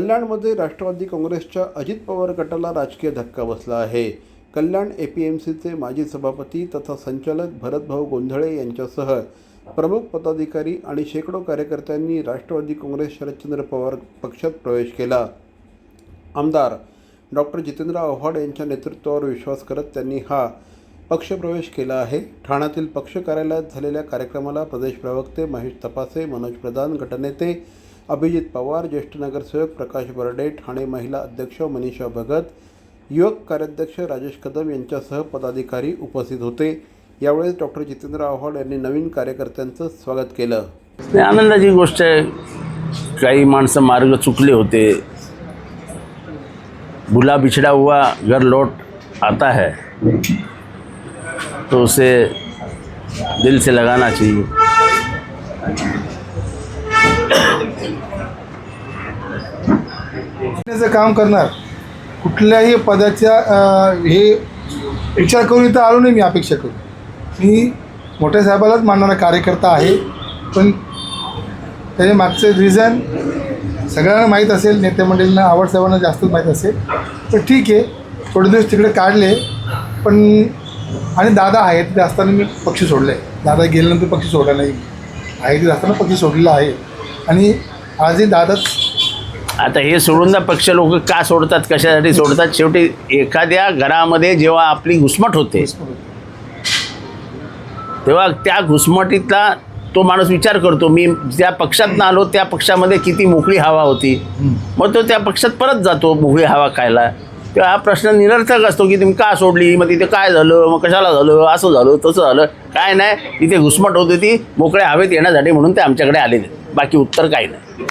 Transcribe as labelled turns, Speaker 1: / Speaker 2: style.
Speaker 1: कल्याणमध्ये राष्ट्रवादी काँग्रेसच्या अजित पवार गटाला राजकीय धक्का बसला आहे। कल्याण एपीएमसीचे माजी सभापती तथा संचालक भरतभाऊ गोंधळे यांच्यासह प्रमुख पदाधिकारी आणि शेकडो कार्यकर्त्यांनी राष्ट्रवादी काँग्रेस शरदचंद्र पवार पक्षात प्रवेश केला। आमदार डॉक्टर जितेंद्र आव्हाड यांच्या नेतृत्वावर विश्वास करत त्यांनी हा पक्षप्रवेश केला आहे। ठाण्यातील पक्ष कार्यालयात झालेल्या कार्यक्रमाला प्रदेश प्रवक्ते महेश तपासे, मनोज प्रधान, गटनेते अभिजित पवार, ज्येष्ठ नगरसेवक प्रकाश बर्डे, ठाणे महिला अध्यक्ष मनीषा भगत, युवक कार्याध्यक्ष राजेश कदम यांच्यासह पदाधिकारी उपस्थित होते। यावेळी डॉक्टर जितेंद्र आव्हाड यांनी नवीन कार्यकर्त्यांचं स्वागत केलं।
Speaker 2: आनंदाची गोष्ट आहे, काही माणसं मार्ग चुकले होते। भूला बिछड़ा हुआ घर लौट आता है तो उसे दिल से लगाना चाहिए।
Speaker 3: काम करणार कुठल्याही पदाच्या हे विचार करून इथं आलो नाही। मी अपेक्षा करून मी मोठ्या साहेबालाच मानणारा कार्यकर्ता आहे, पण त्याच्या मागचे रिझन सगळ्यांना माहीत असेल, नेते मंडळींना, आवड साहेबांना जास्तच माहीत असेल। तर ठीक आहे, थोडे दिवस तिकडे काढले, पण आणि दादा आहे तिथे असताना मी पक्ष सोडले। दादा गेल्यानंतर पक्ष सोडला नाही, आहे तिथे असताना पक्ष सोडलेला आहे आणि आजही दादाच।
Speaker 2: आता हे सोडून पक्ष लोक का सोडतात, कशासाठी सोडतात? शेवटी एखाद्या घरामध्ये जेव्हा आपली घुसमट होते तेव्हा त्या घुसमटीतला तो माणूस विचार करतो, मी ज्या पक्षात आलो त्या पक्षामध्ये किती मोकळी हवा होती, मग तो त्या पक्षात परत जातो मोकळी हवा खायला। तेव्हा हा प्रश्न निरर्थक असतो की तुम्ही का सोडली, मग तिथे काय झालं, मग कशाला झालं, असं झालं तसं झालं। काय नाही, तिथे घुसमट होती ती मोकळ्या हवेत येण्यासाठी, म्हणून ते आमच्याकडे आलेले, बाकी उत्तर काही नाही।